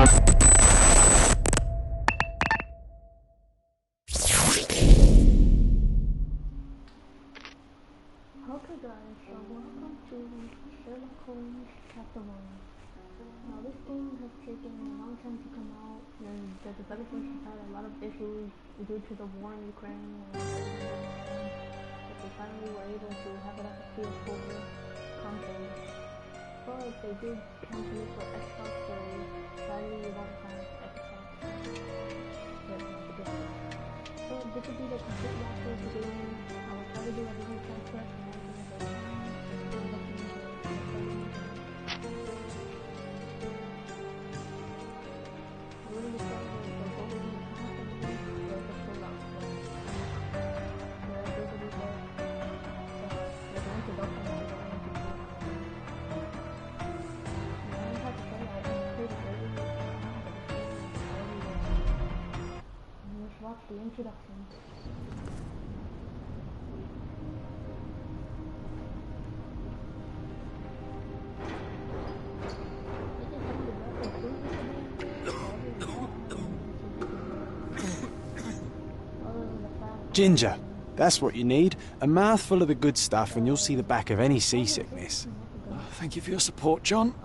Okay guys, so welcome to Sherlock Holmes Chapter 1. Now this game has taken a long time to come out, and the developers have had a lot of issues due to the war in Ukraine, but they finally were able to have it on the PS4 console. But they did cancel it for Xbox, so sadly you won't have Xbox. So this will be the complete walkthrough of the game. I will try to do everything correct. Watch the introduction. Ginger, that's what you need. A mouthful of the good stuff and you'll see the back of any seasickness. Thank you for your support, John.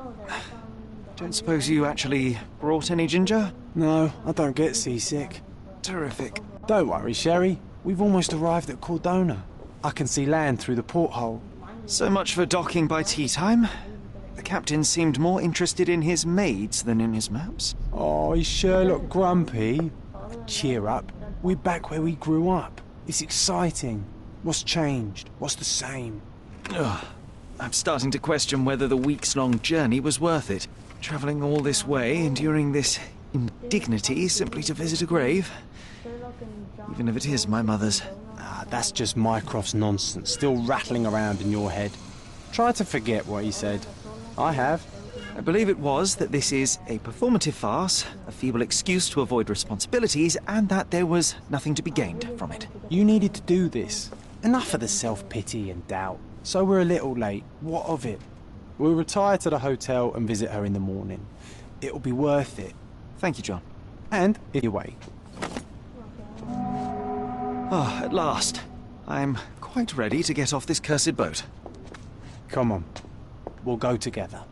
Don't suppose you actually brought any ginger? No, I don't get seasick. Terrific. Don't worry, Sherry. We've almost arrived at Cordona. I can see land through the porthole. So much for docking by tea time. The captain seemed more interested in his maids than in his maps. Oh, is Sherlock grumpy? Cheer up. We're back where we grew up. It's exciting. What's changed? What's the same? Ugh. I'm starting to question whether the weeks-long journey was worth it. Travelling all this way, enduring this indignity simply to visit a grave. Even if it is my mother's. Ah, that's just Mycroft's nonsense, still rattling around in your head. Try to forget what he said. I have. I believe it was that this is a performative farce, a feeble excuse to avoid responsibilities, and that there was nothing to be gained from it. You needed to do this. Enough of the self-pity and doubt. So we're a little late. What of it? We'll retire to the hotel and visit her in the morning. It'll be worth it. Thank you, John. And if you wait. Ah, at last. I'm quite ready to get off this cursed boat. Come on. We'll go together.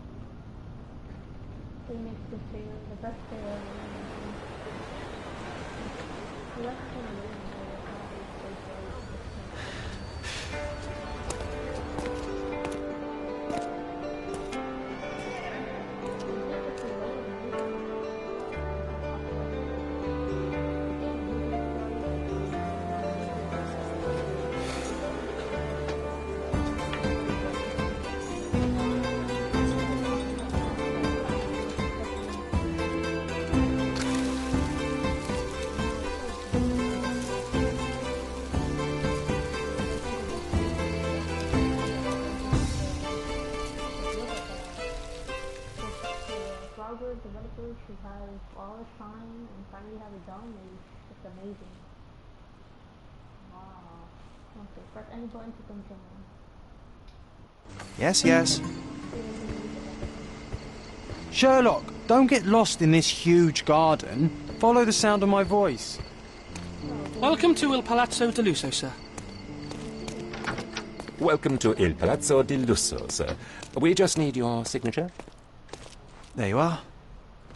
Developers who have all the time and finally have it done is just amazing. Wow. Okay, press any button to continue. Yes, yes. Sherlock, don't get lost in this huge garden. Follow the sound of my voice. Welcome to Il Palazzo di Lusso, sir. Welcome to Il Palazzo di Lusso, sir. We just need your signature. There you are.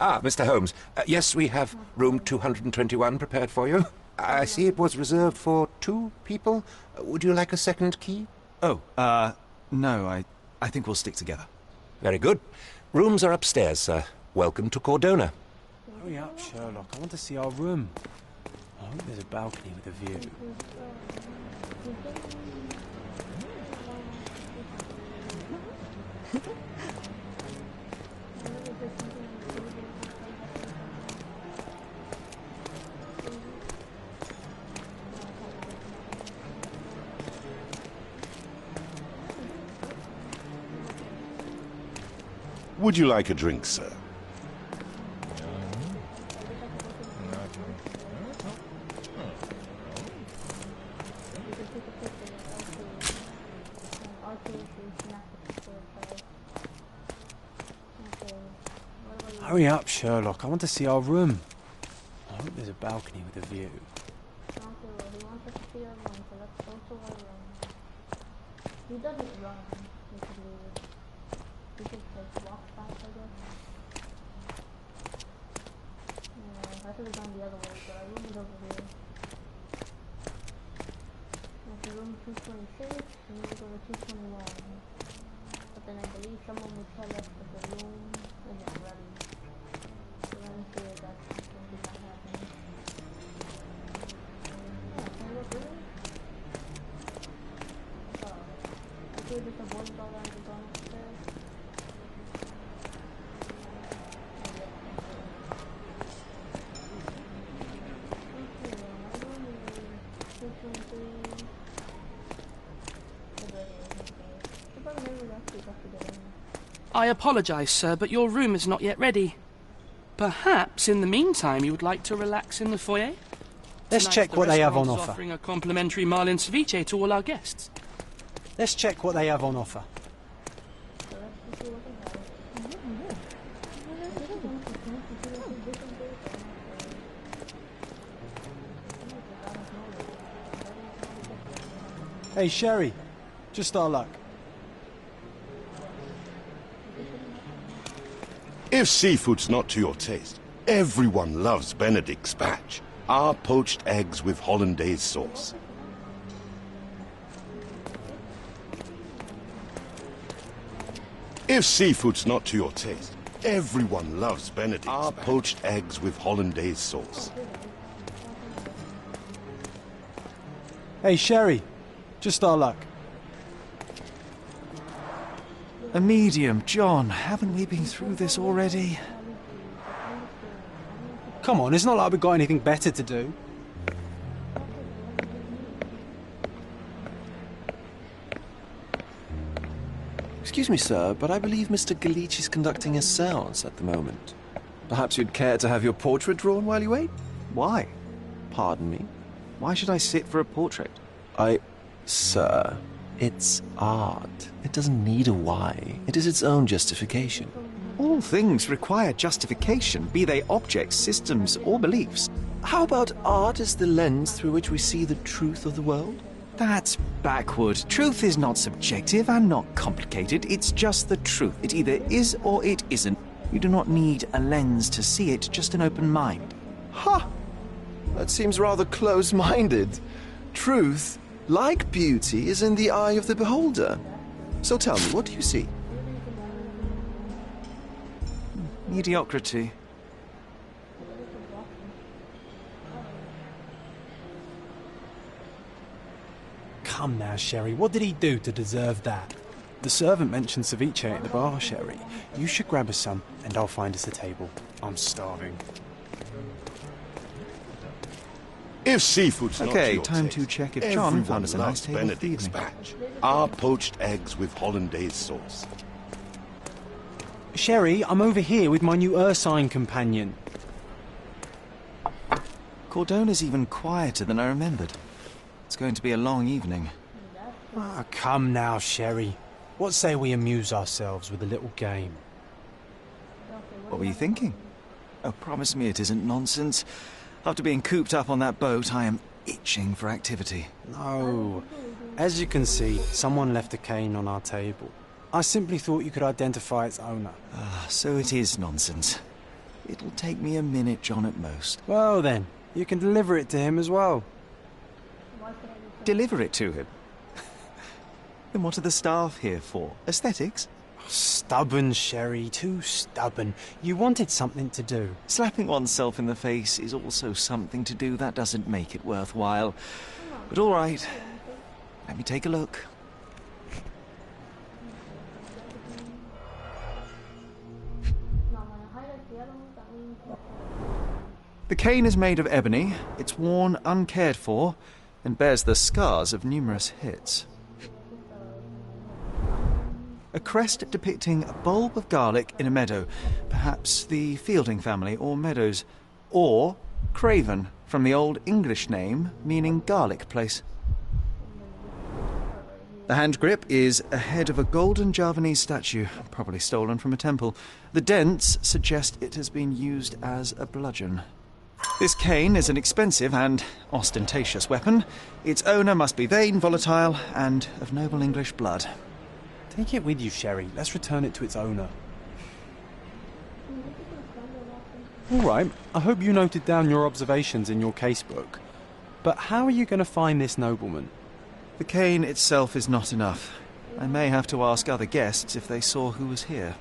Ah, Mr. Holmes. Yes, we have room 221 prepared for you. I see it was reserved for 2 people. Would you like a second key? Oh, no, I think we'll stick together. Very good. Rooms are upstairs, sir. Welcome to Cordona. Hurry up, Sherlock. I want to see our room. I hope there's a balcony with a view. Would you like a drink, sir? Hurry up, Sherlock. I want to see our room. I hope there's a balcony with a view. He wants us to see our room, so let's go to our room. He doesn't run. We could like walk fast, I guess. Yeah, I should have gone the other way, but our room is over here. That's room 226, and we go to 221. But then I believe someone would tell us that the room isn't ready. So let me see if that's going to not happen. Yeah, can I look really? Oh, I could just avoid all that and going upstairs. I apologize, sir, but your room is not yet ready. Perhaps, in the meantime, you would like to relax in the foyer? Let's Tonight, check the what they have on restaurant is offer. offering a complimentary marlin ceviche to all our guests. Let's check what they have on offer. Hey, Sherry. Just our luck. If seafood's not to your taste, everyone loves Benedict's batch. Our poached eggs with hollandaise sauce. If seafood's not to your taste, everyone loves Benedict's our poached eggs with hollandaise sauce. Hey, Sherry. Just our luck. A medium, John. Haven't we been through this already? Come on, it's not like we've got anything better to do. Excuse me, sir, but I believe Mr. Galich is conducting a séance at the moment. Perhaps you'd care to have your portrait drawn while you wait? Why? Pardon me? Why should I sit for a portrait? Sir, it's art. It doesn't need a why. It is its own justification. All things require justification, be they objects, systems, or beliefs. How about art as the lens through which we see the truth of the world? That's backward. Truth is not subjective and not complicated. It's just the truth. It either is or it isn't. You do not need a lens to see it, just an open mind. Ha! That seems rather close-minded. Truth, like beauty, is in the eye of the beholder. So tell me, what do you see? Mediocrity. Come now, Sherry. What did he do to deserve that? The servant mentioned ceviche at the bar, Sherry. You should grab us some, and I'll find us a table. I'm starving. If seafood's not to Okay, your time taste, to check if John everyone found us a nice loves table for the Benedict's evening. batch. Our poached eggs with hollandaise sauce. Sherry, I'm over here with my new Ursine companion. Cordona's even quieter than I remembered. It's going to be a long evening. Ah, come now, Sherry. What say we amuse ourselves with a little game? What were you thinking? Oh, promise me it isn't nonsense. After being cooped up on that boat, I am itching for activity. No. As you can see, someone left a cane on our table. I simply thought you could identify its owner. Ah, so it is nonsense. It'll take me a minute, John, at most. Well then, you can deliver it to him as well. Deliver it to him. Then what are the staff here for? Aesthetics? Stubborn, Sherry, too stubborn. You wanted something to do. Slapping oneself in the face is also something to do. That doesn't make it worthwhile. But all right, let me take a look. The cane is made of ebony, it's worn uncared for, and bears the scars of numerous hits. A crest depicting a bulb of garlic in a meadow, perhaps the Fielding family or Meadows, or Craven, from the Old English name meaning garlic place. The hand grip is a head of a golden Javanese statue, probably stolen from a temple. The dents suggest it has been used as a bludgeon. This cane is an expensive and ostentatious weapon. Its owner must be vain, volatile, and of noble English blood. Take it with you, Sherry. Let's return it to its owner. All right, I hope you noted down your observations in your casebook. But how are you going to find this nobleman? The cane itself is not enough. I may have to ask other guests if they saw who was here.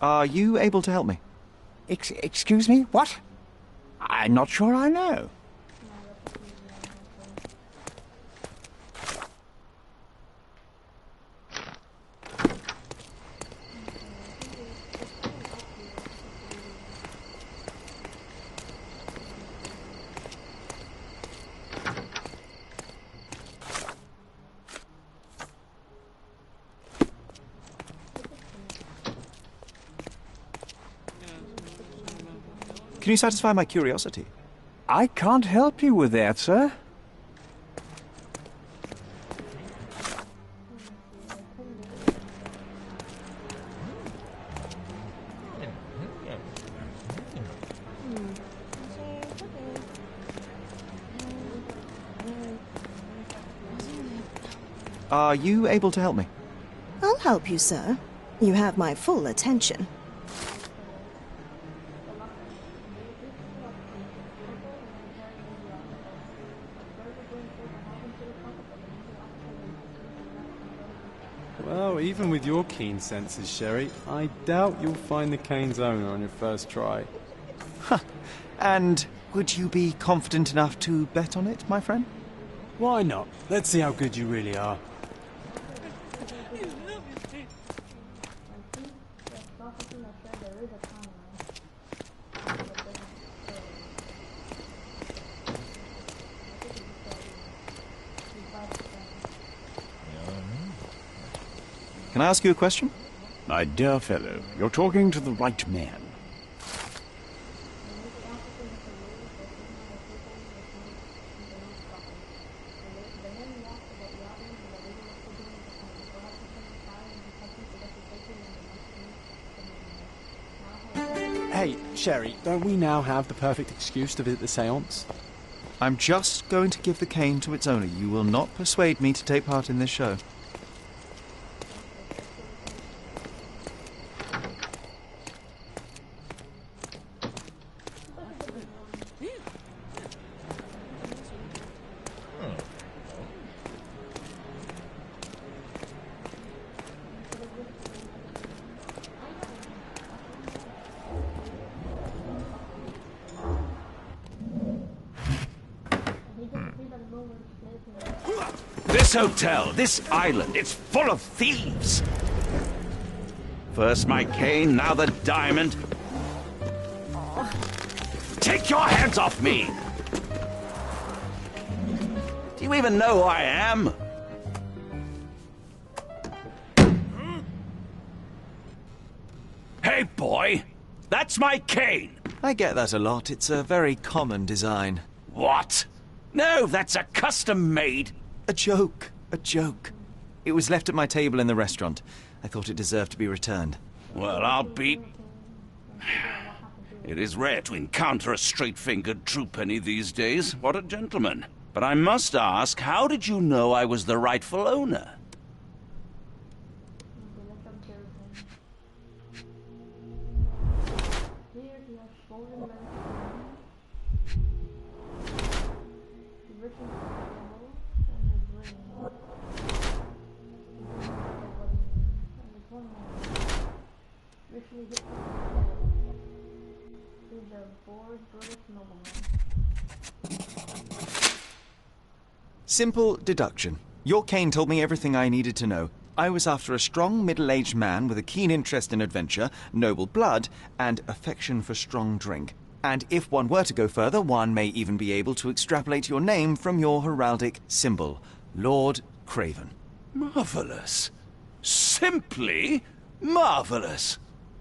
Are you able to help me? Excuse me? What? I'm not sure I know. Can you satisfy my curiosity? I can't help you with that, sir. Are you able to help me? I'll help you, sir. You have my full attention. Well, even with your keen senses, Sherry, I doubt you'll find the cane's owner on your first try. And would you be confident enough to bet on it, my friend? Why not? Let's see how good you really are. Can I ask you a question? My dear fellow, you're talking to the right man. Hey, Sherry, don't we now have the perfect excuse to visit the séance? I'm just going to give the cane to its owner. You will not persuade me to take part in this show. This hotel, this island, it's full of thieves. First my cane, now the diamond. Take your hands off me! Do you even know who I am? Hey, boy! That's my cane! I get that a lot. It's a very common design. What? No, that's a custom-made... A joke. A joke. It was left at my table in the restaurant. I thought it deserved to be returned. Well, I'll be... It is rare to encounter a straight-fingered true penny these days. What a gentleman. But I must ask, how did you know I was the rightful owner? Simple deduction. Your cane told me everything I needed to know. I was after a strong, middle-aged man with a keen interest in adventure, noble blood, and affection for strong drink. And if one were to go further, one may even be able to extrapolate your name from your heraldic symbol, Lord Craven. Marvelous. Simply marvelous.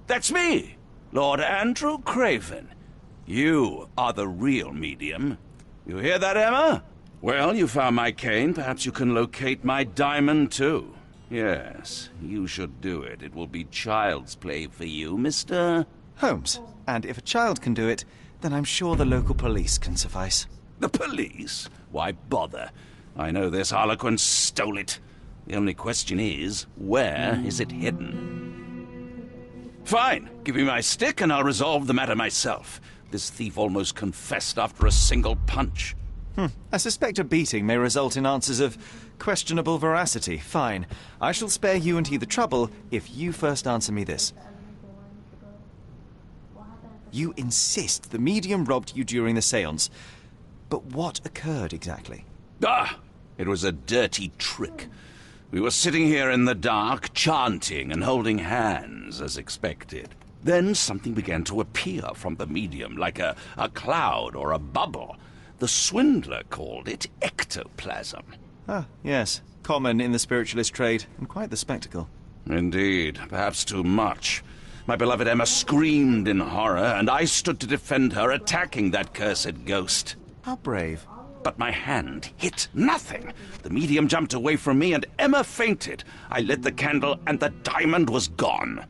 That's me, Lord Andrew Craven. You are the real medium. You hear that, Emma? Well, you found my cane. Perhaps you can locate my diamond, too. Yes, you should do it. It will be child's play for you, Mr. Holmes. And if a child can do it, then I'm sure the local police can suffice. The police? Why bother? I know this harlequin stole it. The only question is, where is it hidden? Fine. Give me my stick and I'll resolve the matter myself. This thief almost confessed after a single punch. I suspect a beating may result in answers of questionable veracity. Fine. I shall spare you and he the trouble if you first answer me this. You insist the medium robbed you during the séance. But what occurred exactly? It was a dirty trick. We were sitting here in the dark, chanting and holding hands, as expected. Then something began to appear from the medium, like a cloud or a bubble. The swindler called it ectoplasm. Ah, yes. Common in the spiritualist trade, and quite the spectacle. Indeed, perhaps too much. My beloved Emma screamed in horror, and I stood to defend her, attacking that cursed ghost. How brave. But my hand hit nothing. The medium jumped away from me, and Emma fainted. I lit the candle, and the diamond was gone.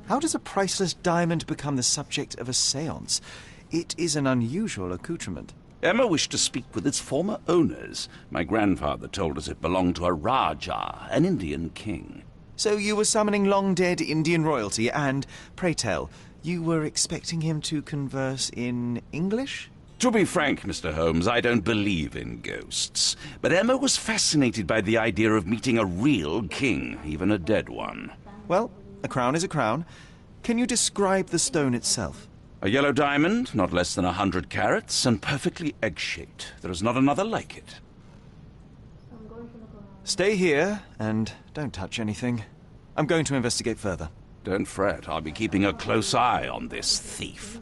How does a priceless diamond become the subject of a séance? It is an unusual accoutrement. Emma wished to speak with its former owners. My grandfather told us it belonged to a Rajah, an Indian king. So you were summoning long-dead Indian royalty, and, pray tell, you were expecting him to converse in English? To be frank, Mr. Holmes, I don't believe in ghosts. But Emma was fascinated by the idea of meeting a real king, even a dead one. Well, a crown is a crown. Can you describe the stone itself? A yellow diamond, not less than 100 carats, and perfectly egg-shaped. There is not another like it. Stay here, and don't touch anything. I'm going to investigate further. Don't fret, I'll be keeping a close eye on this thief.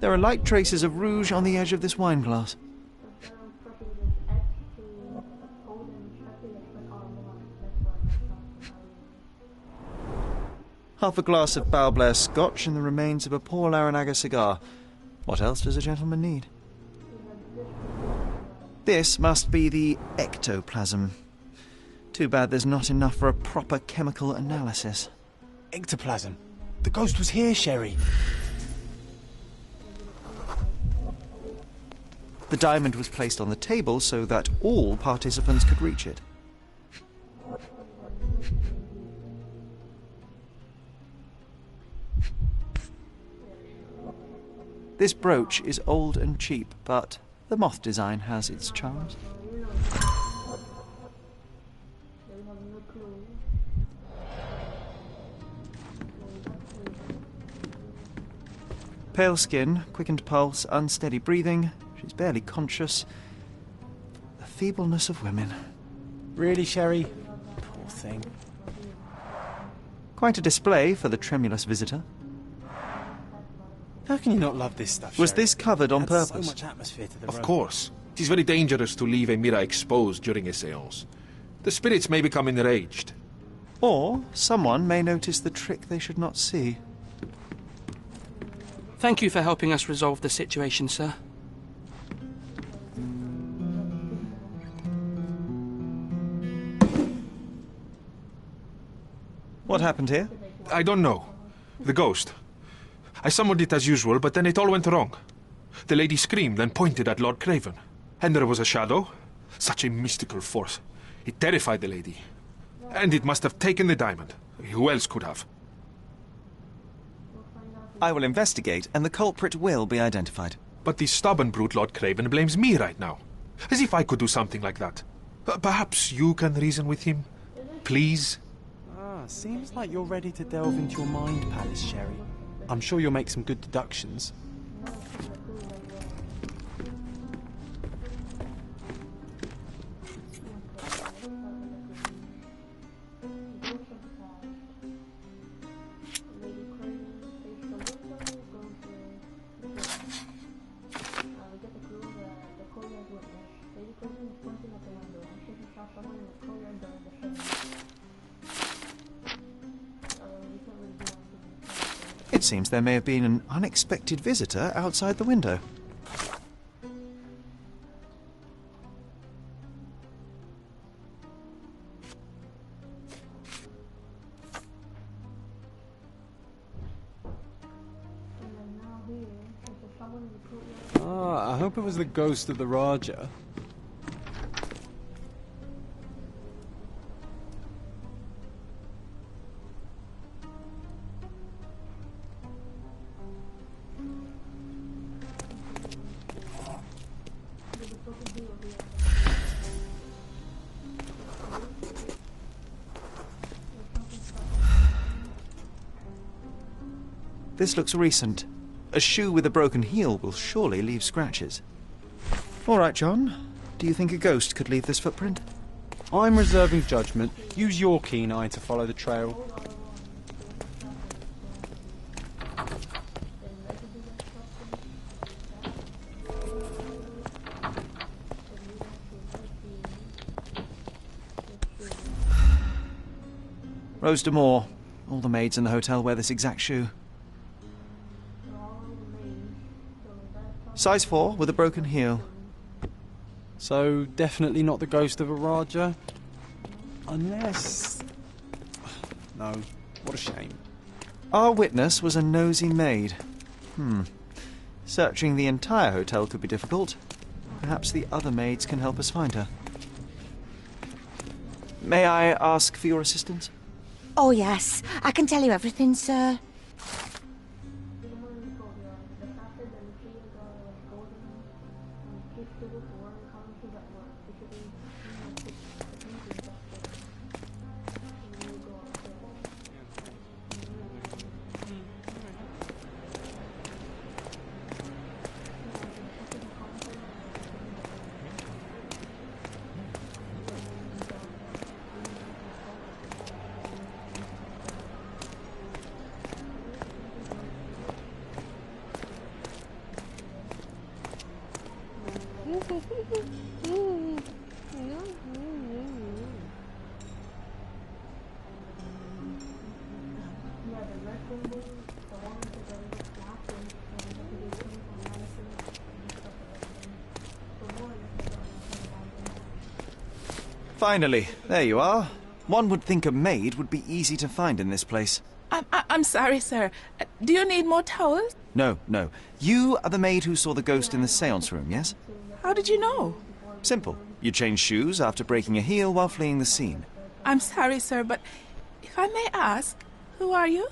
There are light traces of rouge on the edge of this wine glass. Half a glass of Balblair Scotch and the remains of a poor Laranaga cigar. What else does a gentleman need? This must be the ectoplasm. Too bad there's not enough for a proper chemical analysis. Ectoplasm. The ghost was here, Sherry. The diamond was placed on the table so that all participants could reach it. This brooch is old and cheap, but the moth design has its charms. Pale skin, quickened pulse, unsteady breathing. She's barely conscious. The feebleness of women. Really, Sherry? Poor thing. Quite a display for the tremulous visitor. How can you not love this stuff, Was Sherry? this covered on It adds purpose? so much atmosphere to the Of room. course. It is very dangerous to leave a mirror exposed during a séance. The spirits may become enraged. Or someone may notice the trick they should not see. Thank you for helping us resolve the situation, sir. What happened here? I don't know. The ghost. I summoned it as usual, but then it all went wrong. The lady screamed and pointed at Lord Craven. And there was a shadow. Such a mystical force. It terrified the lady. And it must have taken the diamond. Who else could have? I will investigate, and the culprit will be identified. But the stubborn brute Lord Craven blames me right now. As if I could do something like that. Perhaps you can reason with him? Please? Ah, Seems like you're ready to delve into your mind palace, Sherry. I'm sure you'll make some good deductions. It seems there may have been an unexpected visitor outside the window. Ah, I hope it was the ghost of the Raja. This looks recent. A shoe with a broken heel will surely leave scratches. All right, John. Do you think a ghost could leave this footprint? I'm reserving judgment. Use your keen eye to follow the trail. Rose D'Amour. All the maids in the hotel wear this exact shoe. Size 4 with a broken heel. So, definitely not the ghost of a Raja? Unless... No, what a shame. Our witness was a nosy maid. Searching the entire hotel could be difficult. Perhaps the other maids can help us find her. May I ask for your assistance? Oh, yes. I can tell you everything, sir. Finally, there you are. One would think a maid would be easy to find in this place. I'm sorry, sir. Do you need more towels? No, no. You are the maid who saw the ghost in the seance room, yes? How did you know? Simple. You changed shoes after breaking a heel while fleeing the scene. I'm sorry, sir, but if I may ask, who are you?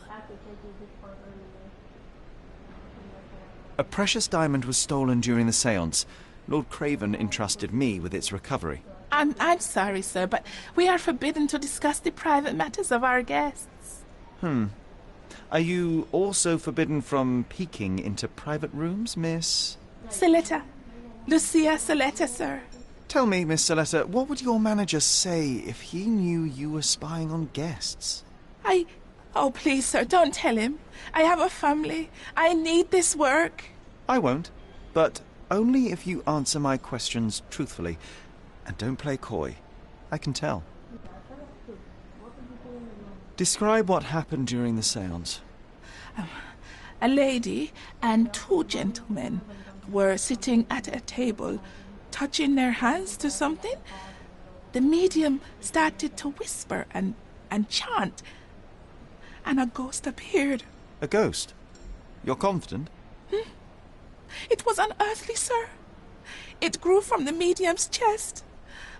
A precious diamond was stolen during the seance. Lord Craven entrusted me with its recovery. I'm sorry, sir, but we are forbidden to discuss the private matters of our guests. Are you also forbidden from peeking into private rooms, Miss? Saletta. Lucia Saletta, sir. Tell me, Miss Saletta, what would your manager say if he knew you were spying on guests? Oh, please, sir, don't tell him. I have a family. I need this work. I won't, but only if you answer my questions truthfully. And don't play coy. I can tell. Describe what happened during the seance. A lady and 2 gentlemen were sitting at a table, touching their hands to something. The medium started to whisper and chant, and a ghost appeared. A ghost? You're confident? It was unearthly, sir. It grew from the medium's chest.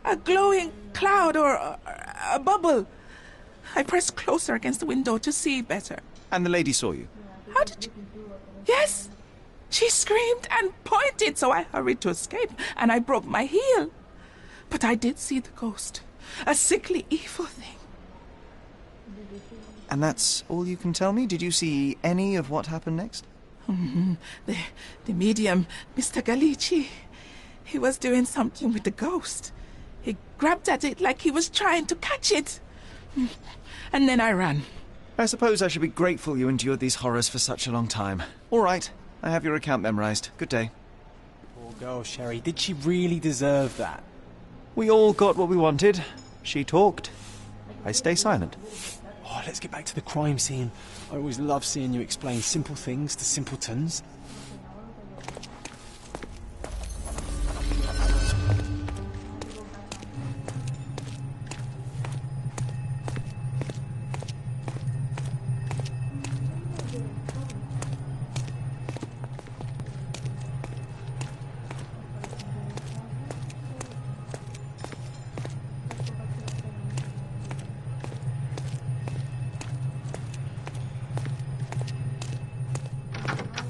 A glowing cloud or a bubble. I pressed closer against the window to see better. And the lady saw you? How did you... Yes! She screamed and pointed, so I hurried to escape, and I broke my heel. But I did see the ghost. A sickly, evil thing. And that's all you can tell me? Did you see any of what happened next? The medium, Mr. Galici, he was doing something with the ghost. He grabbed at it like he was trying to catch it. And then I ran. I suppose I should be grateful you endured these horrors for such a long time. All right, I have your account memorized. Good day. Poor girl, Sherry. Did she really deserve that? We all got what we wanted. She talked. I stay silent. Oh, let's get back to the crime scene. I always love seeing you explain simple things to simpletons.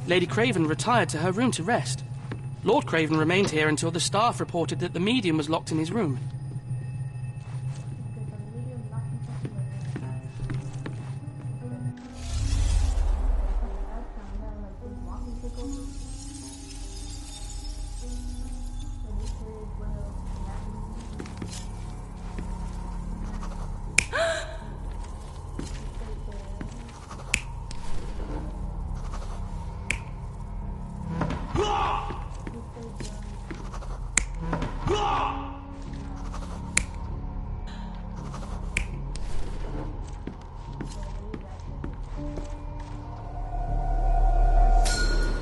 Lady Craven retired to her room to rest. Lord Craven remained here until the staff reported that the medium was locked in his room.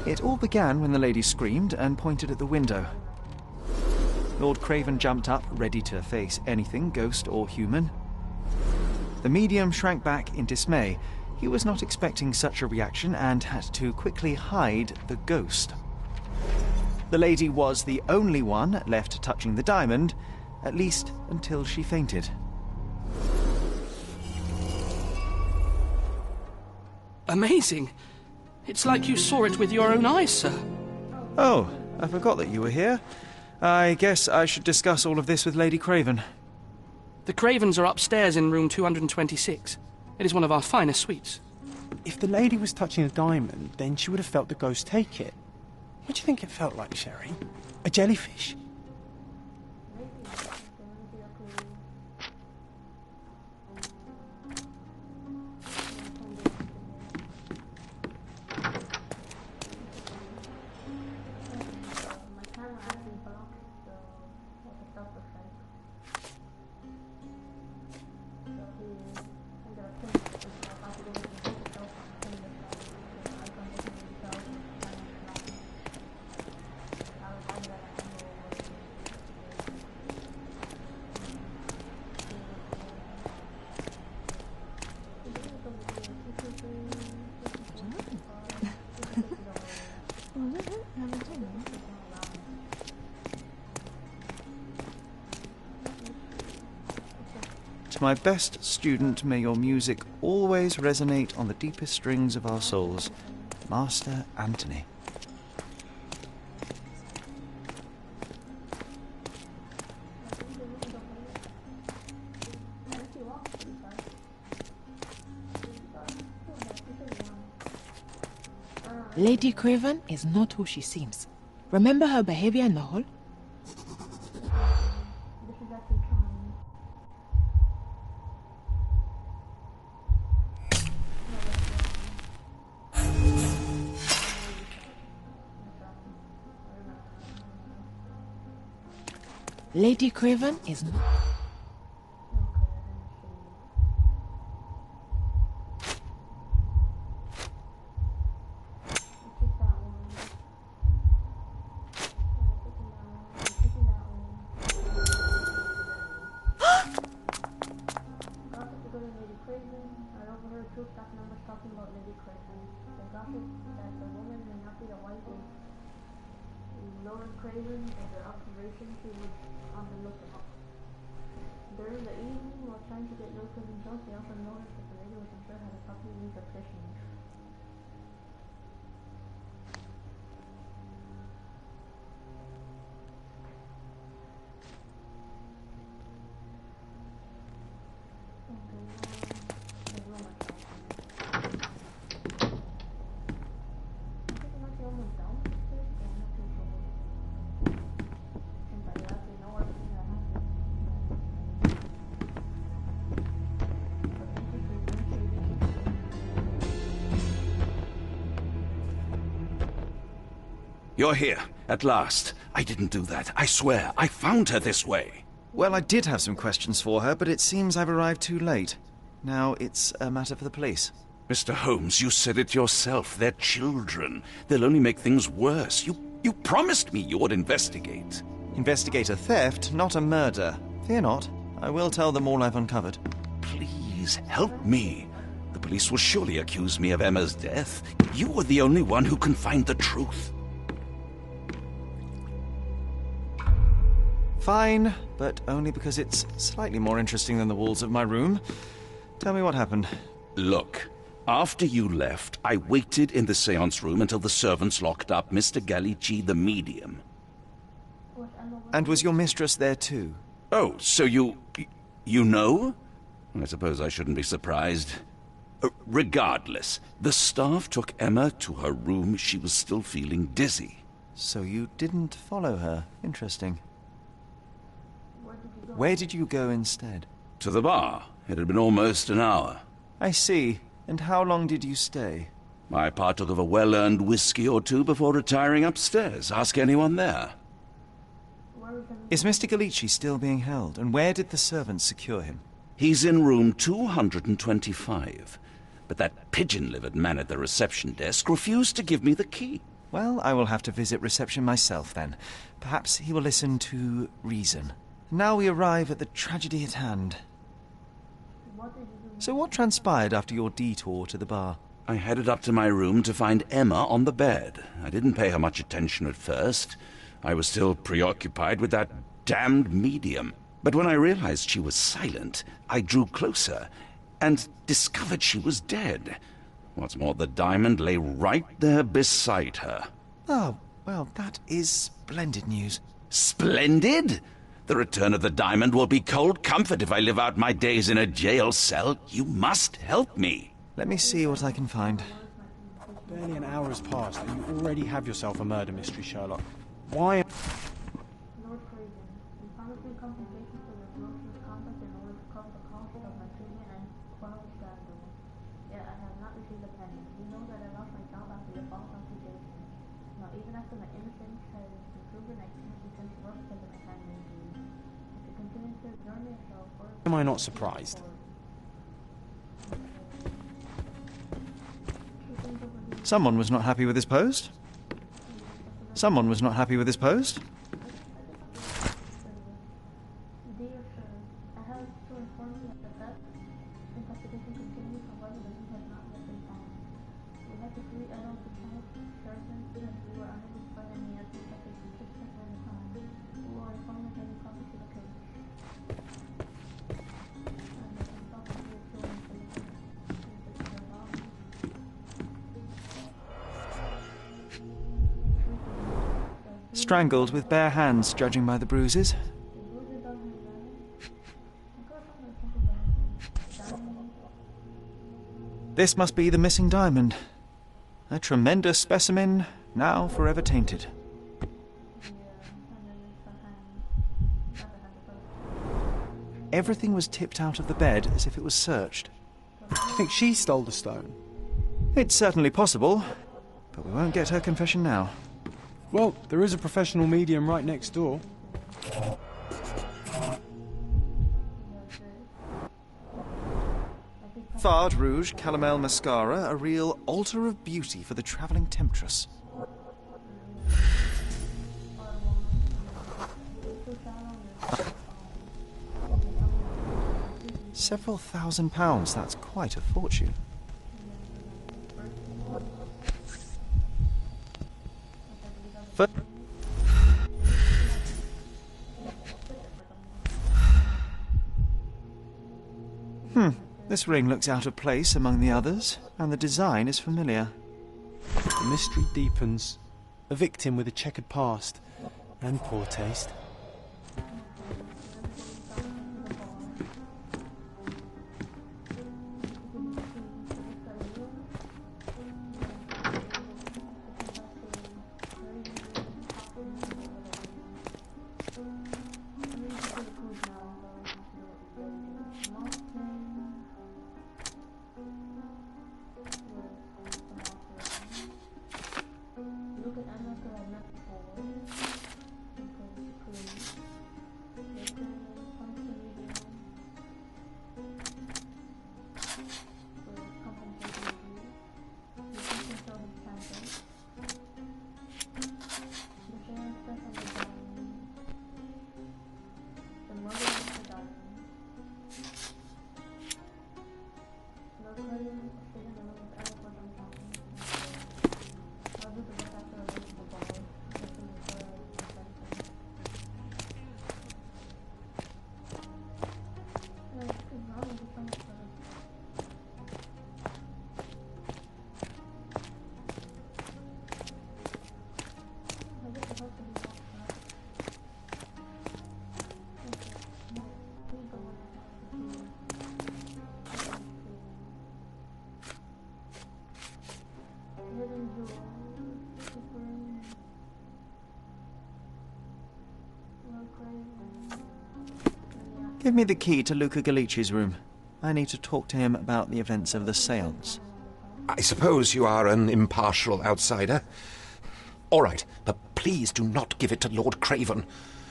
It all began when the lady screamed and pointed at the window. Lord Craven jumped up, ready to face anything, ghost or human. The medium shrank back in dismay. He was not expecting such a reaction and had to quickly hide the ghost. The lady was the only one left touching the diamond, at least until she fainted. Amazing! It's like you saw it with your own eyes, sir. Oh, I forgot that you were here. I guess I should discuss all of this with Lady Craven. The Cravens are upstairs in room 226. It is one of our finest suites. If the lady was touching a diamond, then she would have felt the ghost take it. What do you think it felt like, Sherry? A jellyfish? To my best student, may your music always resonate on the deepest strings of our souls. Master Anthony. Lady Craven is not who she seems. Remember her behavior in the hall? Lady Craven is not... Lord Craven and their observations he was on the lookout. During the evening, while trying to get Lord Craven drunk, they also noticed that the lady was unsure how to properly use her fishing. Okay, the room myself. You're here, at last. I didn't do that. I swear, I found her this way. Well, I did have some questions for her, but it seems I've arrived too late. Now it's a matter for the police. Mr. Holmes, you said it yourself. They're children. They'll only make things worse. You promised me you would investigate. Investigate a theft, not a murder. Fear not. I will tell them all I've uncovered. Please, help me. The police will surely accuse me of Emma's death. You are the only one who can find the truth. Fine, but only because it's slightly more interesting than the walls of my room. Tell me what happened. Look, after you left, I waited in the séance room until the servants locked up Mr. Gallici, the medium. And was your mistress there too? Oh, so you know? I suppose I shouldn't be surprised. Regardless, the staff took Emma to her room. She was still feeling dizzy. So you didn't follow her. Interesting. Where did you go instead? To the bar. It had been almost an hour. I see. And how long did you stay? I partook of a well-earned whiskey or two before retiring upstairs. Ask anyone there. Is Mr. Gallici still being held? And where did the servants secure him? He's in room 225. But that pigeon-livered man at the reception desk refused to give me the key. Well, I will have to visit reception myself then. Perhaps he will listen to reason. Now we arrive at the tragedy at hand. So what transpired after your detour to the bar? I headed up to my room to find Emma on the bed. I didn't pay her much attention at first. I was still preoccupied with that damned medium. But when I realized she was silent, I drew closer and discovered she was dead. What's more, the diamond lay right there beside her. Oh, well, that is splendid news. Splendid? The return of the diamond will be cold comfort if I live out my days in a jail cell. You must help me. Let me see what I can find. Barely an hour has passed and you already have yourself a murder mystery, Sherlock. Why? Lord Craven, you promised me compensation for your gross misconduct in order to cover the cost of my treatment and quell the scandal. Yet I have not received a penny. You know that I lost my job after your false accusation. Now, even after my innocence has been proven, I can't return to work because of my family injuries. If you continue to ignore me, I shall force... Am I not surprised? Someone was not happy with his post. Someone was not happy with his post. Dear sir, I have to inform you that the theft investigation continues, however the lead has not yet been found. We had to fully allow the servants since we were unable to find any evidence that could consist of any crime. We will inform you when we come to the case. Strangled with bare hands, judging by the bruises. This must be the missing diamond. A tremendous specimen, now forever tainted. Everything was tipped out of the bed as if it was searched. I think she stole the stone. It's certainly possible, but we won't get her confession now. Well, there is a professional medium right next door. Fard Rouge Calomel Mascara, a real altar of beauty for the travelling temptress. Several £1,000s, that's quite a fortune. This ring looks out of place among the others, and the design is familiar. The mystery deepens. A victim with a checkered past and poor taste. Give me the key to Luca Galici's room. I need to talk to him about the events of the séance. I suppose you are an impartial outsider. All right, but please do not give it to Lord Craven.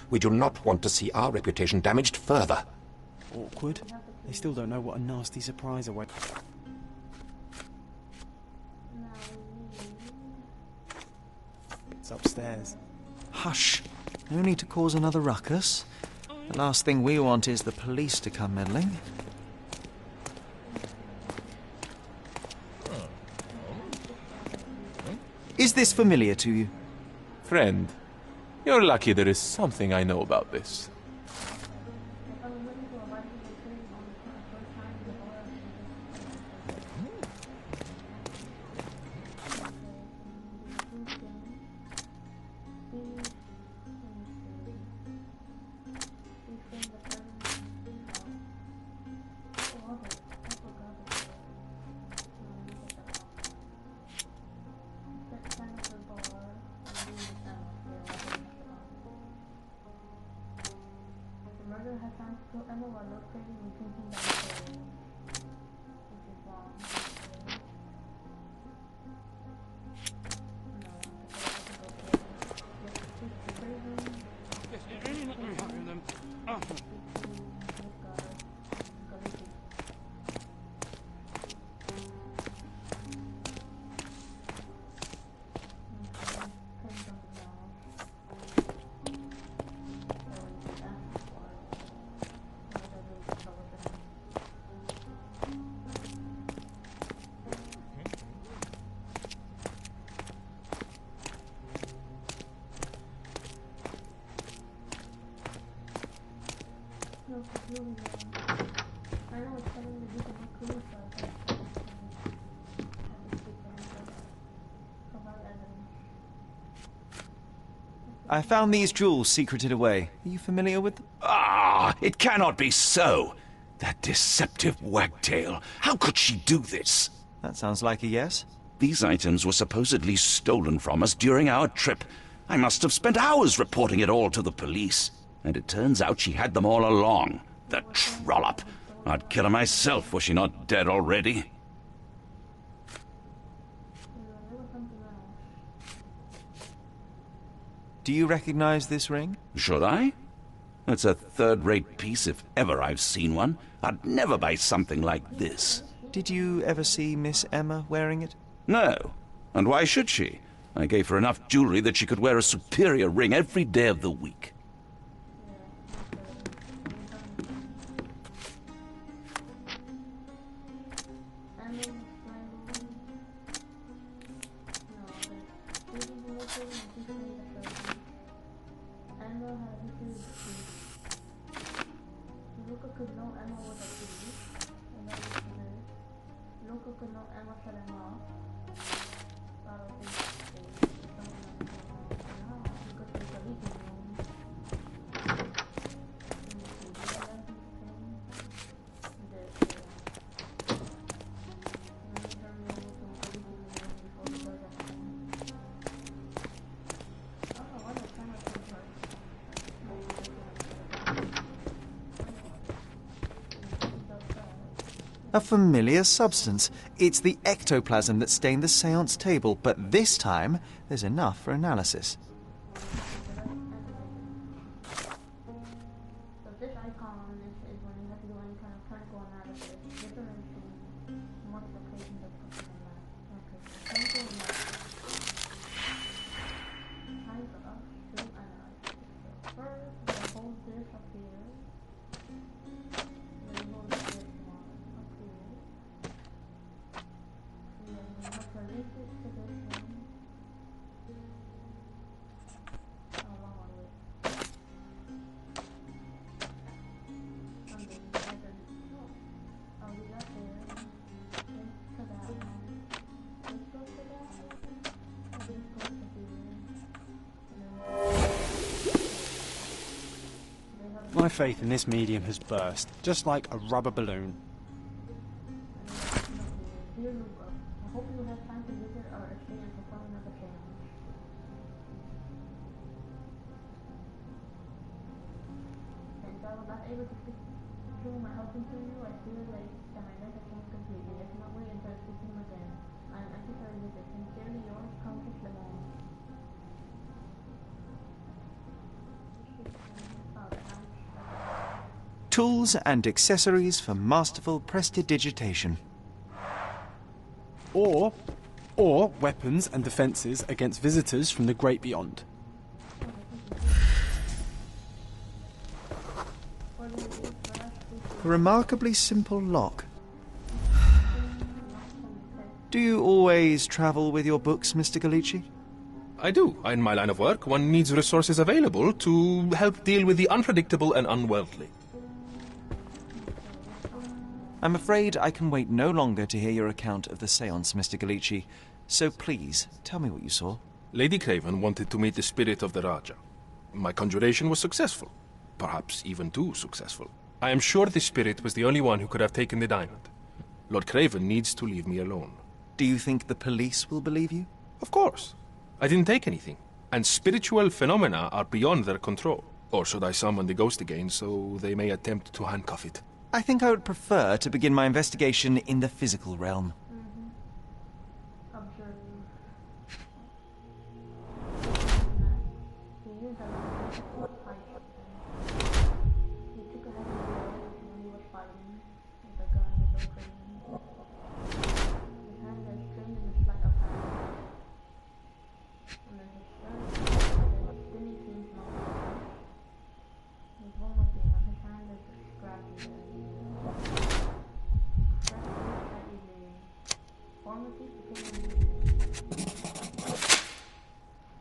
We do not want to see our reputation damaged further. Awkward. They still don't know what a nasty surprise awaits. It's upstairs. Hush. No need to cause another ruckus. The last thing we want is the police to come meddling. Is this familiar to you? Friend, you're lucky there is something I know about this. I found these jewels secreted away. Are you familiar with them? Ah, it cannot be so. That deceptive wagtail. How could she do this? That sounds like a yes. These items were supposedly stolen from us during our trip. I must have spent hours reporting it all to the police. And it turns out she had them all along. The trollop. I'd kill her myself were she not dead already. Do you recognize this ring? Should I? It's a third-rate piece if ever I've seen one. I'd never buy something like this. Did you ever see Miss Emma wearing it? No. And why should she? I gave her enough jewelry that she could wear a superior ring every day of the week. A familiar substance. It's the ectoplasm that stained the séance table, but this time there's enough for analysis. My faith in this medium has burst, just like a rubber balloon. Dear Luca, I hope you have time to visit our estate and perform another seance. not able to speak through my husband to you, I feel like that my life has changed completely. I cannot wait until I speak to him again. I am anxious for a visit. Sincerely yours, Countess Lemon. Tools and accessories for masterful prestidigitation. Or weapons and defences against visitors from the great beyond. A remarkably simple lock. Do you always travel with your books, Mr. Galici? I do. In my line of work, one needs resources available to help deal with the unpredictable and unworldly. I'm afraid I can wait no longer to hear your account of the séance, Mr. Galici. So please, tell me what you saw. Lady Craven wanted to meet the spirit of the Raja. My conjuration was successful. Perhaps even too successful. I am sure the spirit was the only one who could have taken the diamond. Lord Craven needs to leave me alone. Do you think the police will believe you? Of course. I didn't take anything. And spiritual phenomena are beyond their control. Or should I summon the ghost again so they may attempt to handcuff it? I think I would prefer to begin my investigation in the physical realm.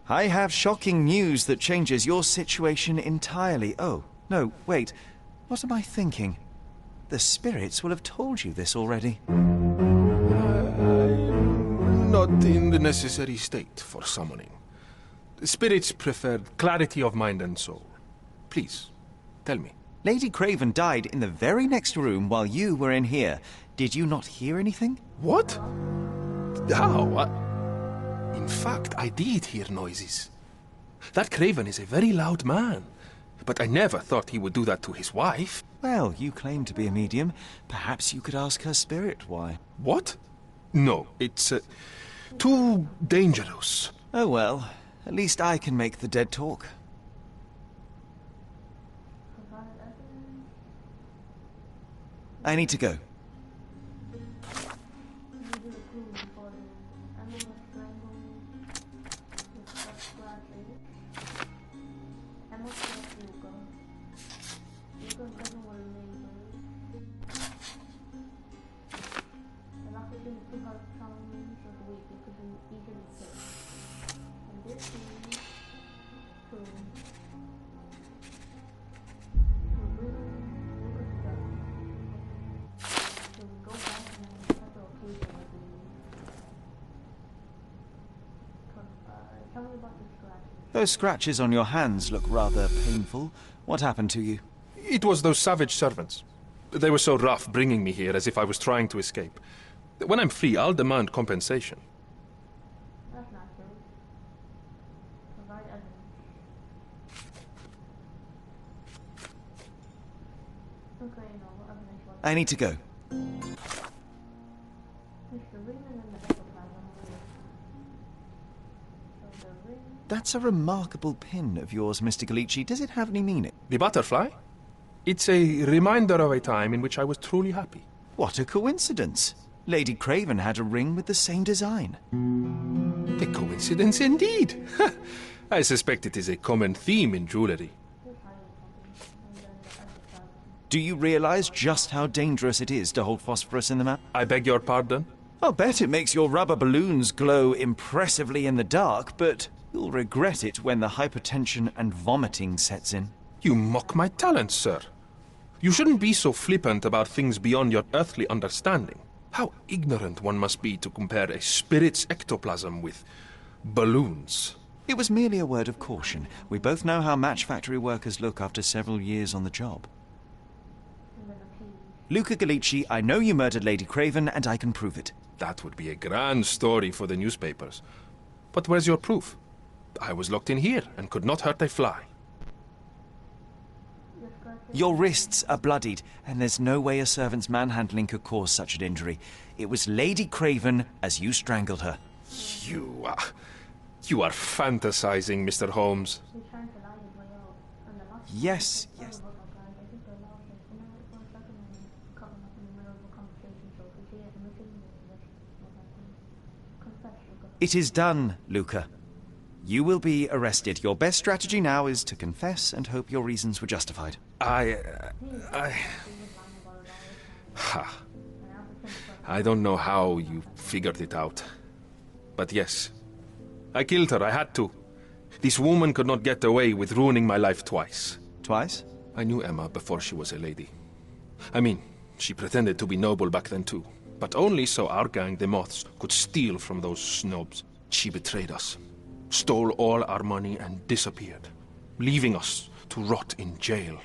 I have shocking news that changes your situation entirely. Oh, no, wait. What am I thinking? The spirits will have told you this already. I'm not in the necessary state for summoning. The spirits preferred clarity of mind and soul. Please, tell me. Lady Craven died in the very next room while you were in here. Did you not hear anything? What? How? In fact, I did hear noises. That Craven is a very loud man. But I never thought he would do that to his wife. Well, you claim to be a medium. Perhaps you could ask her spirit why. What? No, it's too dangerous. Oh well, at least I can make the dead talk. I need to go. Those scratches on your hands look rather painful. What happened to you? It was those savage servants. They were so rough bringing me here as if I was trying to escape. When I'm free, I'll demand compensation. That's not true. Provide evidence. Okay, no, what evidence was I need to go. That's a remarkable pin of yours, Mr. Galici. Does it have any meaning? The butterfly? It's a reminder of a time in which I was truly happy. What a coincidence. Lady Craven had a ring with the same design. A coincidence indeed. I suspect it is a common theme in jewellery. Do you realize just how dangerous it is to hold phosphorus in the map? I beg your pardon? I'll bet it makes your rubber balloons glow impressively in the dark, but you'll regret it when the hypertension and vomiting sets in. You mock my talents, sir. You shouldn't be so flippant about things beyond your earthly understanding. How ignorant one must be to compare a spirit's ectoplasm with balloons. It was merely a word of caution. We both know how match factory workers look after several years on the job. Luca Galici, I know you murdered Lady Craven, and I can prove it. That would be a grand story for the newspapers. But where's your proof? I was locked in here and could not hurt a fly. Your wrists are bloodied, and there's no way a servant's manhandling could cause such an injury. It was Lady Craven as you strangled her. You are fantasizing, Mr. Holmes. Yes, yes. It is done, Luca. You will be arrested. Your best strategy now is to confess and hope your reasons were justified. I don't know how you figured it out. But yes, I killed her. I had to. This woman could not get away with ruining my life twice. Twice? I knew Emma before she was a lady. I mean, she pretended to be noble back then too. But only so our gang, the Moths, could steal from those snobs. She betrayed us, stole all our money and disappeared, leaving us to rot in jail.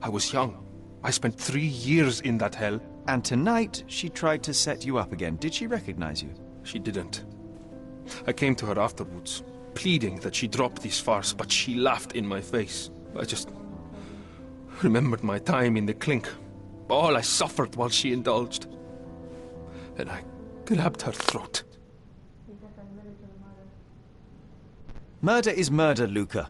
I was young. I spent 3 years in that hell. And tonight, she tried to set you up again. Did she recognize you? She didn't. I came to her afterwards, pleading that she drop this farce, but she laughed in my face. I just remembered my time in the clink, all I suffered while she indulged. And I grabbed her throat. Murder is murder, Luca.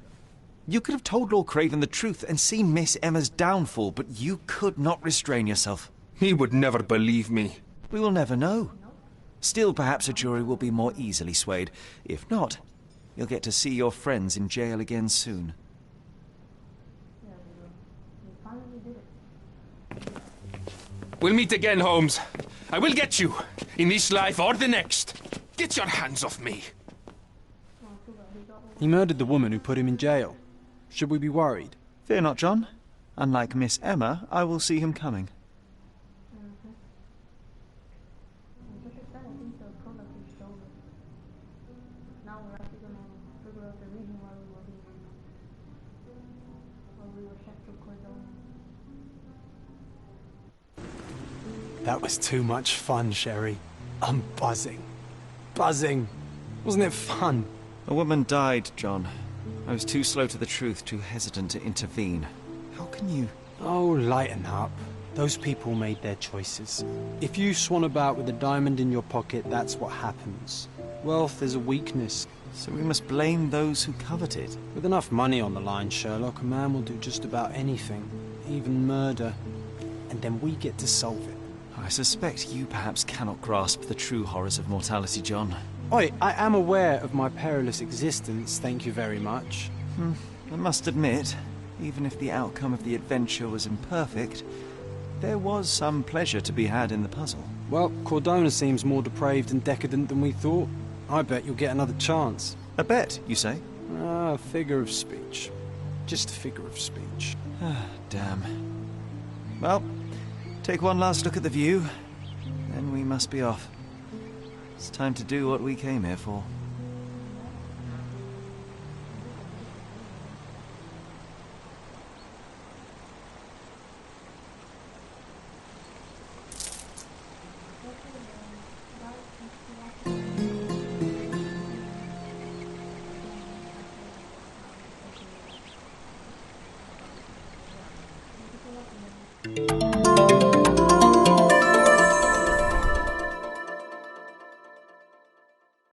You could have told Lord Craven the truth and seen Miss Emma's downfall, but you could not restrain yourself. He would never believe me. We will never know. Still, perhaps a jury will be more easily swayed. If not, you'll get to see your friends in jail again soon. We'll meet again, Holmes. I will get you, in this life or the next. Get your hands off me. He murdered the woman who put him in jail. Should we be worried? Fear not, John. Unlike Miss Emma, I will see him coming. That was too much fun, Sherry. I'm buzzing. Buzzing. Wasn't it fun? A woman died, John. I was too slow to the truth, too hesitant to intervene. How can you... Oh, lighten up. Those people made their choices. If you swan about with a diamond in your pocket, that's what happens. Wealth is a weakness. So we must blame those who covet it. With enough money on the line, Sherlock, a man will do just about anything. Even murder. And then we get to solve it. I suspect you perhaps cannot grasp the true horrors of mortality, John. Oi, I am aware of my perilous existence, thank you very much. I must admit, even if the outcome of the adventure was imperfect, there was some pleasure to be had in the puzzle. Well, Cordona seems more depraved and decadent than we thought. I bet you'll get another chance. A bet, you say? A figure of speech. Just a figure of speech. Damn. Well, take one last look at the view, then we must be off. It's time to do what we came here for.